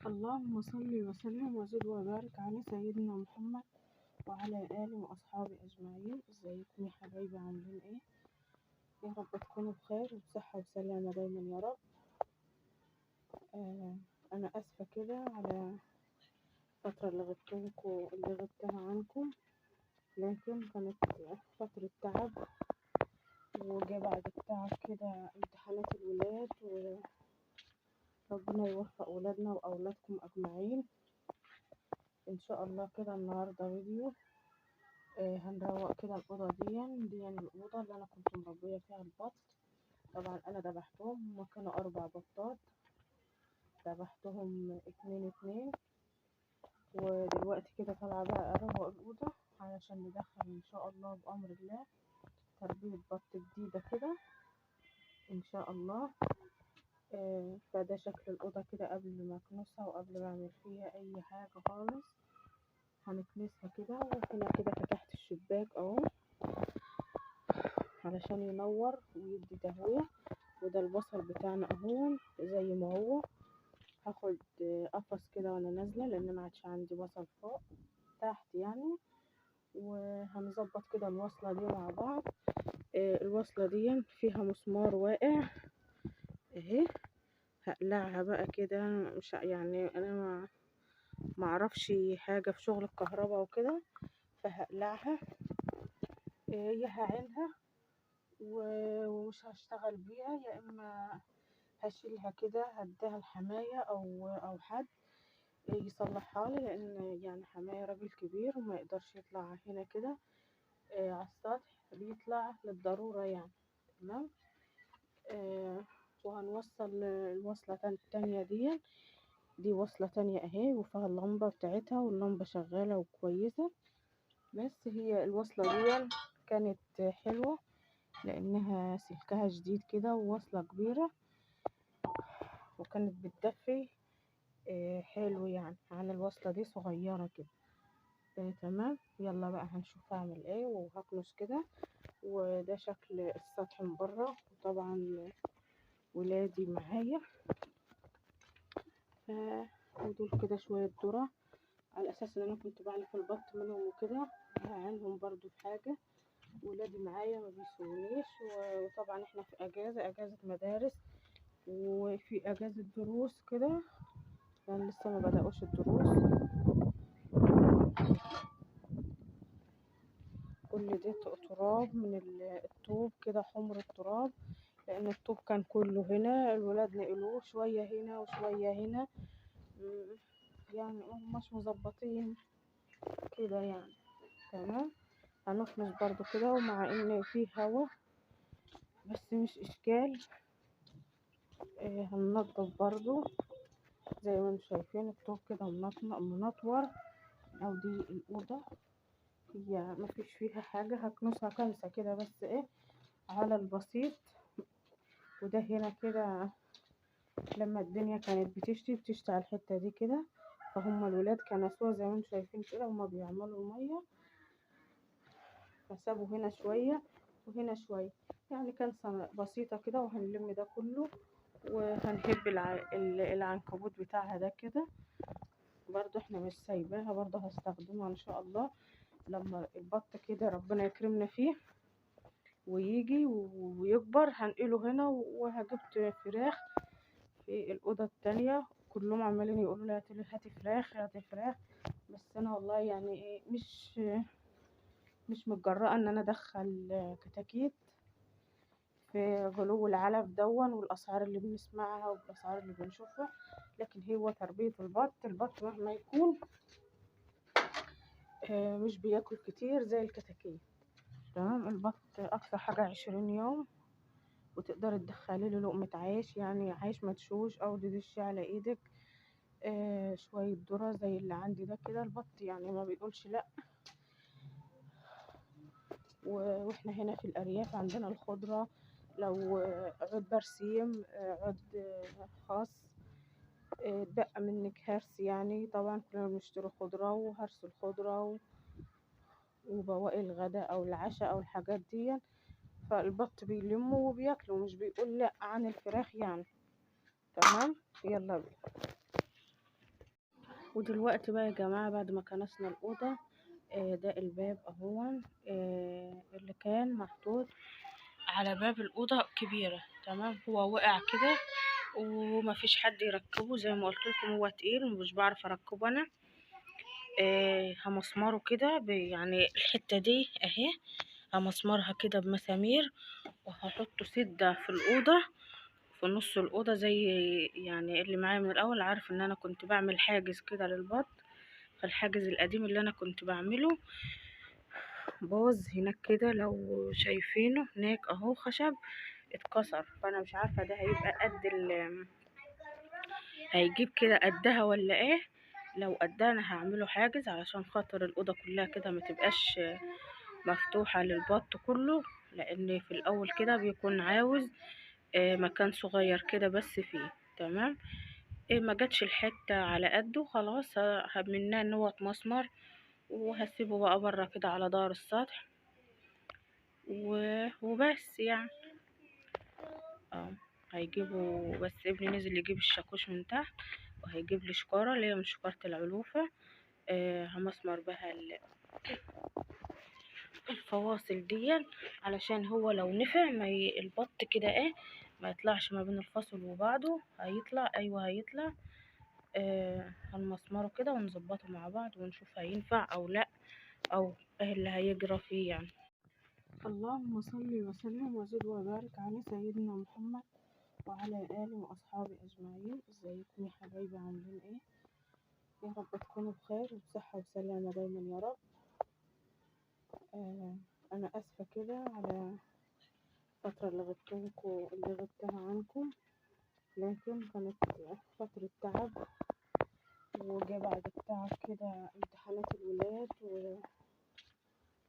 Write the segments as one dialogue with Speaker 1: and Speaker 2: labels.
Speaker 1: اللهم صل وسلم وزد وبارك على سيدنا محمد وعلى آله وأصحابه أجمعين. ازيكم يا حبايبي، عاملين ايه؟ يا رب تكونوا بخير وبصحة وسلامة دايما يا رب. أنا آسفة كده على الفترة اللي غبتها عنكم، لكن كانت فترة تعب، وجا بعد التعب كده امتحانات الولاد، وربنا يوفق ولادنا وأولادكم أجمعين إن شاء الله. كده النهاردة فيديو هنروق كده الأوضة دي الأوضة اللي أنا كنت مربية فيها البط. طبعا أنا ذبحتهم، هما كانوا 4 بطات، ذبحتهم 2 ودلوقتي كده طالعة بقى أروق الأوضة علشان ندخل إن شاء الله بأمر الله تربية بط جديدة كده إن شاء الله. فده شكل الأوضة كده قبل ما أكنسها وقبل ما أعمل فيها أي حاجة خالص. هنكنسها كده، وهنا كده فتحت الشباك أهو علشان ينور ويدي تهوية. وده البصل بتاعنا اهو زي ما هو. هاخد قفص كده وانا نازله، لان انا عادش عندي بصل فوق تحت يعني. وهنظبط كده الوصله دي مع بعض. الوصله دي فيها مسمار واقع اهي، هقلعها بقى كده. مش يعني انا ما اعرفش حاجه في شغل الكهرباء وكده، فهقلعها. هي هعينها ومش هشتغل بيها، يا اما هشيلها كده هديها الحماية او حد يصلحها لي، لان يعني حماية راجل كبير وما يقدرش يطلع هنا كده على السطح، بيطلع للضرورة يعني. تمام. وهنوصل الوصلة التانية دي وصلة تانية اهي، وفيها اللمبة بتاعتها، واللمبة شغالة وكويسة. بس هي الوصلة دي كانت حلوة لانها سلكها جديد كده ووصلة كبيرة، وكانت بتدفي حلو يعني عن الوصلة دي صغيرة كده. تمام. يلا بقى هنشوف هعمل ايه وهكنس كده. وده شكل السطح من بره، وطبعا ولادي معايا. ودول كده شوية ذرة، على اساس ان انا كنت بعلف البط منهم وكده، هعينهم برضو في حاجة. ولادي معايا ما بيسونيش، وطبعا احنا في اجازة مدارس، وفي اجازة دروس كده، يعني لسه ما بدأوش الدروس. كل ده تراب من الطوب كده، حمر التراب، لان الطوب كان كله هنا. الولاد نقلوه شوية هنا وشوية هنا، يعني مش مظبطين كده يعني. تمام. هنخلص برضو كده، ومع ان فيه هوا بس مش اشكال. هننضف برضو زي ما انتم شايفين الطوب كده منطور. او دي الاوضه، هي مفيش فيها حاجه، هكنسها كنسه كده بس ايه على البسيط. وده هنا كده لما الدنيا كانت بتشتي على الحته دي كده، فهم الولاد كنسوها زي ما انتم شايفين كده، هما بيعملوا الميه، فسابوا هنا شويه وهنا شويه، يعني كنسه بسيطه كده. وهنلم ده كله، وهنهب العنكبوت بتاعها ده كده برضو، احنا مش سايباها، برضو هستخدمها ان شاء الله لما البط كده ربنا يكرمنا فيه ويجي ويكبر، هنقله هنا. وهجبت فراخ في الأوضة التانية، كلهم عمالين يقولوا لي هاتي فراخ هاتي فراخ، بس أنا والله يعني إيه مش متجرأة إن أنا أدخل كتاكيت في غلو العلف والأسعار اللي بنسمعها والأسعار اللي بنشوفها. لكن هو تربية البط مهما يكون مش بياكل كتير زي الكتاكيت. تمام. البط أقصى حاجة 20 يوم وتقدري تدخلي له لقمة عيش، يعني عيش مدشوش او تدشي على ايدك شوية ذرة زي اللي عندي ده كده. البط يعني ما بيقولش لا. واحنا هنا في الارياف عندنا الخضرة، لو عود برسيم عود خاص اتبقى منك هرس، يعني طبعا كلنا بنشتري خضرة وهرس الخضرة وبواقي الغداء او العشاء او الحاجات دي، فالبط بيلمه وبياكله، مش بيقول لا عن الفراخ يعني. تمام. يلا بينا. ودلوقتي بقى يا جماعة بعد ما كنسنا الأوضة، ده الباب اهون، اللي كان محطوط على باب الأوضة كبيرة. تمام، هو وقع كده ومفيش حد يركبه، زي ما قلت لكم هو تقيل ومش بعرف اركبه انا. همسمره كده يعني الحتة دي اهي، همسمرها كده بمسامير، وهحط سدة في الأوضة، في نص الأوضة، زي يعني اللي معايا من الأول عارف ان انا كنت بعمل حاجز كده للبط. فالحاجز القديم اللي انا كنت بعمله باظ هناك كده، لو شايفينه هناك اهو خشب اتكسر. فانا مش عارفة ده هيبقى قد هيجيب كده قدها ولا ايه. لو قدها انا هعمله حاجز علشان خاطر الأوضة كلها كده ما تبقاش مفتوحة للبط كله، لان في الاول كده بيكون عاوز مكان صغير كده بس فيه. تمام، ما جاتش الحتة على قده، خلاص همناه ان هو اتمسمر، وهسيبه بقى بره كده على ظهر السطح وبس يعني. اه، هيجيبوا بس ابني نزل يجيب الشاكوش من تحت، وهيجيب لي شكارة اللي هي من شكارة العلوفة. همسمر بها الفواصل دي، علشان هو لو نفع ما البط كده ايه ما يطلعش ما بين الفصل وبعضه. هيطلع، ايوه هيطلع. هنمسمره كده ونظبطه مع بعض ونشوف هينفع او لا، او ايه اللي هيجرى فيه يعني. اللهم صل وسلم وزد وبارك على سيدنا محمد وعلى آله وأصحابه أجمعين. ازيكم يا حبايبي، عاملين ايه؟ يا رب تكونوا بخير وبصحة وسلامة دايما يا رب. أنا آسفة كده على الفترة اللي غبتها عنكم، لكن كانت فترة تعب، وجا بعد التعب كده امتحانات الولاد،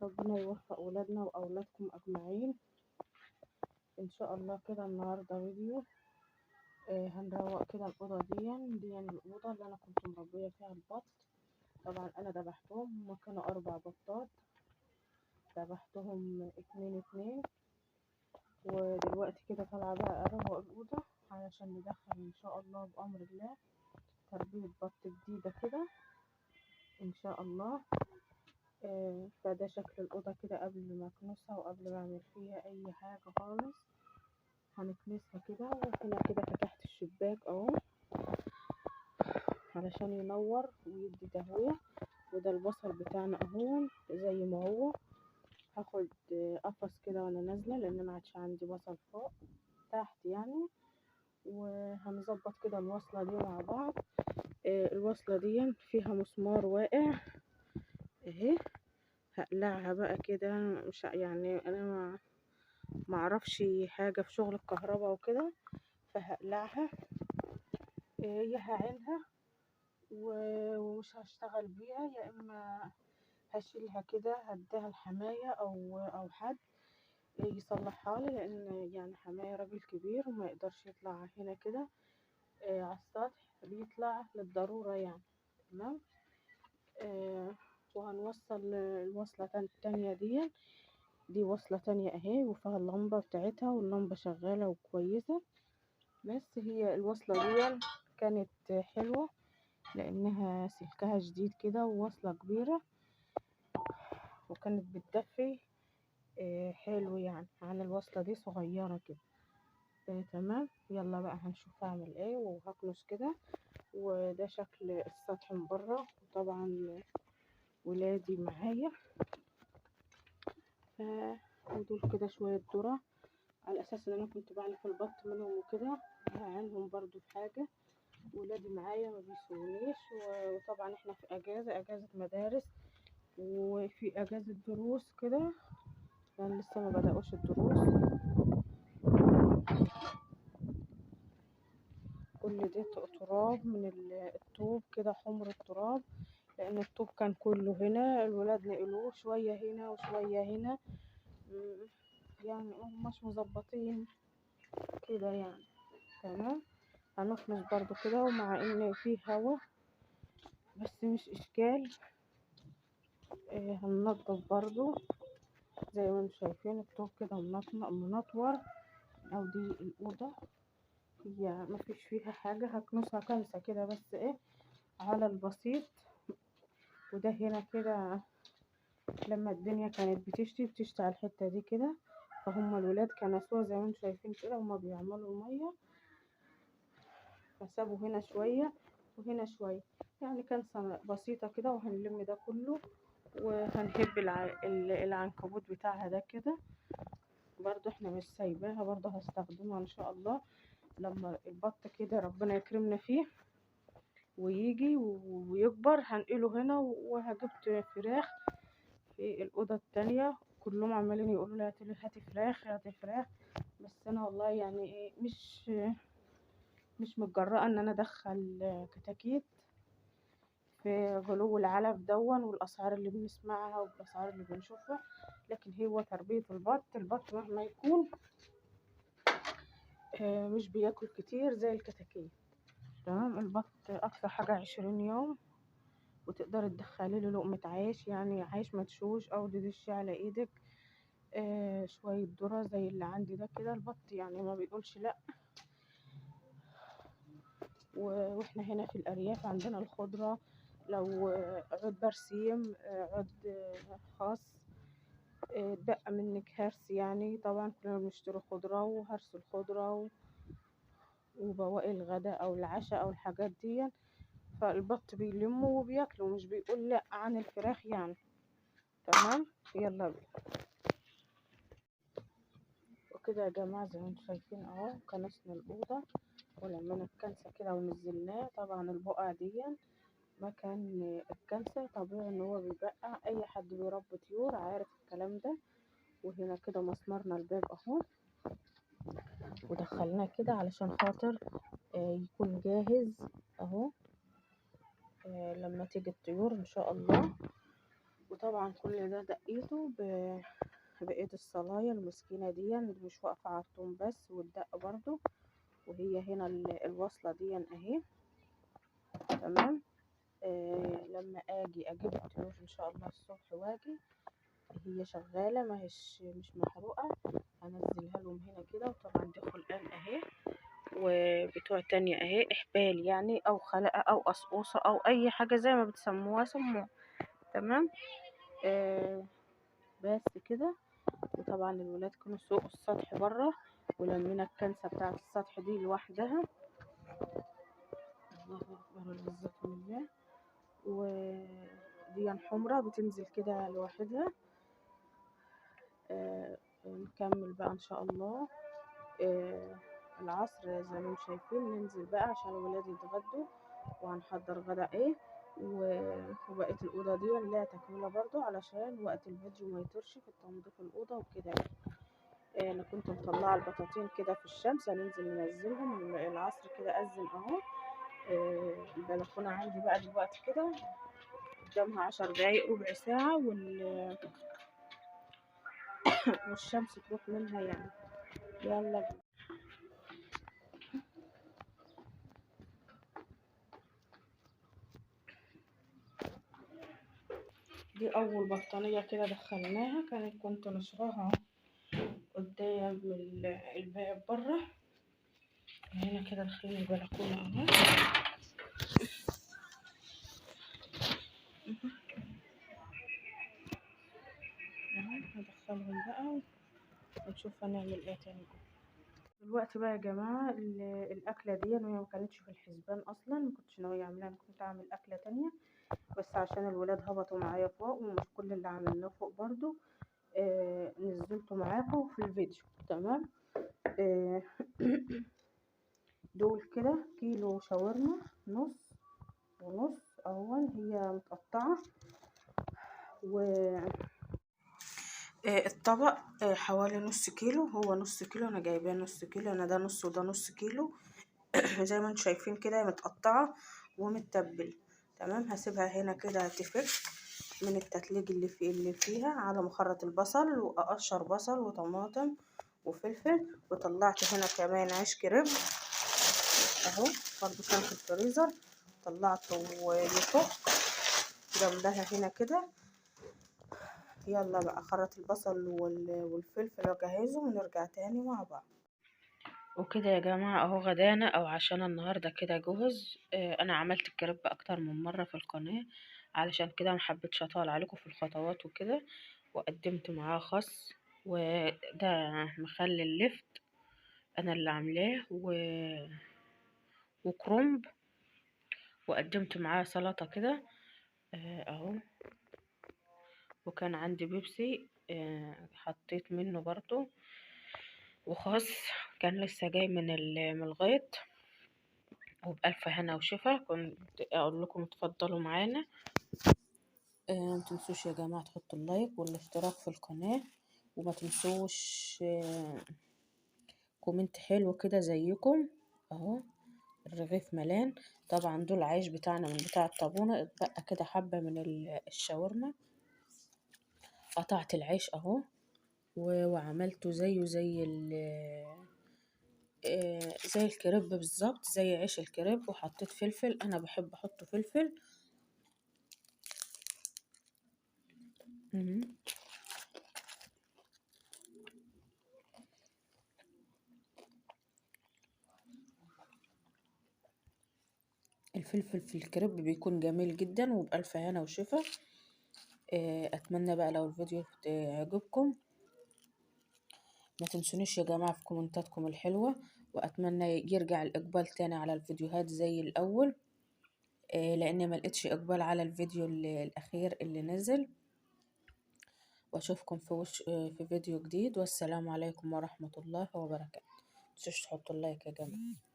Speaker 1: وربنا يوفق ولادنا وأولادكم أجمعين إن شاء الله. كده النهاردة فيديو هنروق كده الأوضة دي الأوضة اللي أنا كنت مربية فيها البط. طبعا أنا ذبحتهم، هما كانوا 4 بطات، ذبحتهم 2 ودلوقتي كده طالعة بقى أروق الأوضة علشان ندخل إن شاء الله بأمر الله تربية بط جديدة كده إن شاء الله. فده شكل الأوضة كده قبل ما أكنسها وقبل ما أعمل فيها أي حاجة خالص. هنكنسها كده، وهنا كده فتحت الشباك أهو علشان ينور ويدي تهوية. وده البصل بتاعنا اهو زي ما هو. هاخد قفص كده وانا نازلة، لان انا عادش عندي بصل فوق تحت يعني. وهنظبط كده الوصلة دي مع بعض. الوصلة دي فيها مسمار واقع اهي، هقلعها بقى كده. مش يعني انا ما اعرفش حاجة في شغل الكهرباء وكده، فهقلعها. يا هعينها ومش هشتغل بيها، يا اما هشيلها كده هديها الحماية او حد يصلحها لي، لان يعني حماية راجل كبير وما يقدرش يطلع هنا كده على السطح، بيطلع للضرورة يعني. تمام. وهنوصل الوصلة التانية دي وصلة تانية اهي، وفيها اللمبة بتاعتها، واللمبة شغالة وكويسة. بس هي الوصلة دي كانت حلوة لانها سلكها جديد كده ووصلة كبيرة، وكانت بتدفي حلو يعني عن الوصلة دي صغيرة كده. تمام، يلا بقى هنشوف هعمل ايه وهكنس كده. وده شكل السطح من بره، وطبعا ولادي معايا. ودول كده شوية ذرة، على اساس ان انا كنت بعلف البط منهم وكده، هعينهم برضو في حاجة. ولادي معايا ما بيسوونيش، وطبعا احنا في اجازة مدارس، وفي اجازة دروس كده، يعني لسه ما بدأوش الدروس. كل ده تراب من الطوب كده، حمر التراب، لان الطوب كان كله هنا، الولاد نقلوه شوية هنا وشوية هنا. يعني مش مظبطين كده يعني. تمام، هنخلص برضو كده، ومع ان فيه هوا بس مش اشكال. هننضف برضو زي ما انتم شايفين الطوب كده منطور. او دي الاوضه، هي مفيش فيها حاجه، هكنسها كنسه كده بس ايه على البسيط. وده هنا كده لما الدنيا كانت بتشتي على الحتة دي كده، فهم الولاد كنسوها زي ما انتم شايفين كده، هما بيعملوا المية، فسابوا هنا شوية وهنا شوية، يعني كنسة بسيطة كده. وهنلم ده كله وهنهب العنكبوت بتاعها ده كده برضو، احنا مش سايباها برضو، هستخدمها ان شاء الله لما البط كده ربنا يكرمنا فيه ويجي ويكبر، هنقله هنا. وهجبت فراخ في الأوضة التانية، كلهم عمالين يقولوا لي هاتي فراخ هاتي فراخ، بس انا والله يعني ايه مش متجرأة ان انا ادخل كتاكيت في غلو العلف دون والاسعار اللي بنسمعها والاسعار اللي بنشوفها. لكن هو تربية البط مهما يكون مش بياكل كتير زي الكتاكيت. تمام. البط اقصى حاجة 20 يوم وتقدري تدخلي له لقمة عيش، يعني عيش مدشوش او تدشي على ايدك شوية ذرة زي اللي عندي ده كده. البط يعني ما بيقولش لا. واحنا هنا في الارياف عندنا الخضرة، لو عود برسيم عود خاص اتبقى منك هرس، يعني طبعا كلنا بنشتري خضرة وهرس الخضرة وبواقي الغداء او العشاء او الحاجات دي، فالبط بيلمه وبياكله، مش بيقول لا عن الفراخ يعني. تمام. يلا بينا. وكده يا جماعة زي ما انتم شايفين اهو كنسنا الأوضة ولمينا الكنسة كده ونزلناه. طبعا البقع دي مكان الكنسة، طبيعي ان هو بيبقى، اي حد بيربي طيور عارف الكلام ده. وهنا كده مسمرنا الباب اهو ودخلناه كده علشان خاطر يكون جاهز اهو لما تيجي الطيور ان شاء الله. وطبعا كل ده دقيته بايد الصلاية المسكينة دي مش واقفة على الطوم بس والدق برضو. وهي هنا الوصلة دي اهي. تمام. لما اجي اجيب الطيور ان شاء الله الصبح واجي هي شغالة مش محروقة، هنزلها لهم هنا كده. وطبعا دي خلقان اهي، وبتوع تانية اهي احبال يعني او خلقة او قصقوصة او اي حاجة زي ما بتسموها سموها. تمام. بس كده. وطبعا الولاد كانوا سوق السطح بره ولمينا الكنسة بتاعت السطح دي لوحدها. الله اكبر العزة لله. ودي حمرة بتنزل كده لوحدها. نكمل بقى ان شاء الله العصر زي ما انتم شايفين، ننزل بقى عشان الولاد يتغدوا وهنحضر غدا ايه. وبقية الأوضة دي لها تكملة برضو علشان وقت الفيديو ما يطرش في تنظيف الأوضة وكده. انا كنت مطلعة البطاطين كده في الشمس، هننزل ننزلهم العصر كده أذن اهو. البلكونة عندي بقى دلوقتي كده قدامها 10 دقايق ربع ساعة والشمس تروح منها يعني. يلا بينا. دي أول بطانية كده دخلناها، كنت نشرها قدام الباب بره. هنا كده داخلين البلكونة اهو. هدخلهم بقى ونشوف هنعمل ايه تاني. دلوقتي بقى يا جماعة الأكلة دي وهي ما كانتش في الحسبان أصلا، ما كنتش ناوية أعملها، أنا كنت أعمل أكلة تانية بس عشان الولاد هبطوا معايا فوق ومش كل اللي عملناه فوق برضو نزلته معاكم في الفيديو. تمام. دول كده كيلو شاورما نص ونص اهون، هي متقطعة. الطبق حوالي نص كيلو، هو نص كيلو، انا جايباه نص كيلو، انا ده نص وده نص كيلو. زي ما انتم شايفين كده متقطعة ومتبل. تمام. هسيبها هنا كده تفك من التتليج اللي فيها على مخرط البصل، واقشر بصل وطماطم وفلفل. وطلعت هنا كمان عيش كريب اهو برضو كان في الفريزر، طلعته يفك جنبها هنا كده. يلا بقى خرط البصل والفلفل واجهزه ونرجع تاني مع بعض. وكده يا جماعة اهو غدانا او عشان النهاردة كده جوز. انا عملت الكريب اكتر من مرة في القناة، علشان كده محبتش اطول عليكم في الخطوات وكده. وقدمت معاه خس، وده مخلل اللفت انا اللي عاملاه وكرنب. وقدمت معاه سلطة كده اهو. وكان عندي بيبسي حطيت منه برضو، وخاص كان لسه جاي من الغيط. وبألف هنا وشفا. كنت أقول لكم اتفضلوا معانا. متنسوش يا جماعة تحطوا اللايك والاشتراك في القناة، وما تنسوش كومنت حلو كده زيكم اهو. الرغيف ملان طبعا. دول العيش بتاعنا من بتاع الطابونة، اتبقى كده حبة من الشاورما. قطعت العيش اهو وعملته زيه زي الكريب بالظبط، زي عيش الكريب. وحطيت فلفل، انا بحب احط فلفل. الفلفل في الكريب بيكون جميل جدا، وبألف هنا وشفا. اتمنى بقى لو الفيديو يعجبكم ما تنسونيش يا جماعة في كومنتاتكم الحلوة. واتمنى يرجع الاقبال تاني على الفيديوهات زي الاول، لان ما لقيتش اقبال على الفيديو الاخير اللي نزل. واشوفكم في فيديو جديد، والسلام عليكم ورحمة الله وبركاته. متنسوش تحطوا اللايك يا جماعة.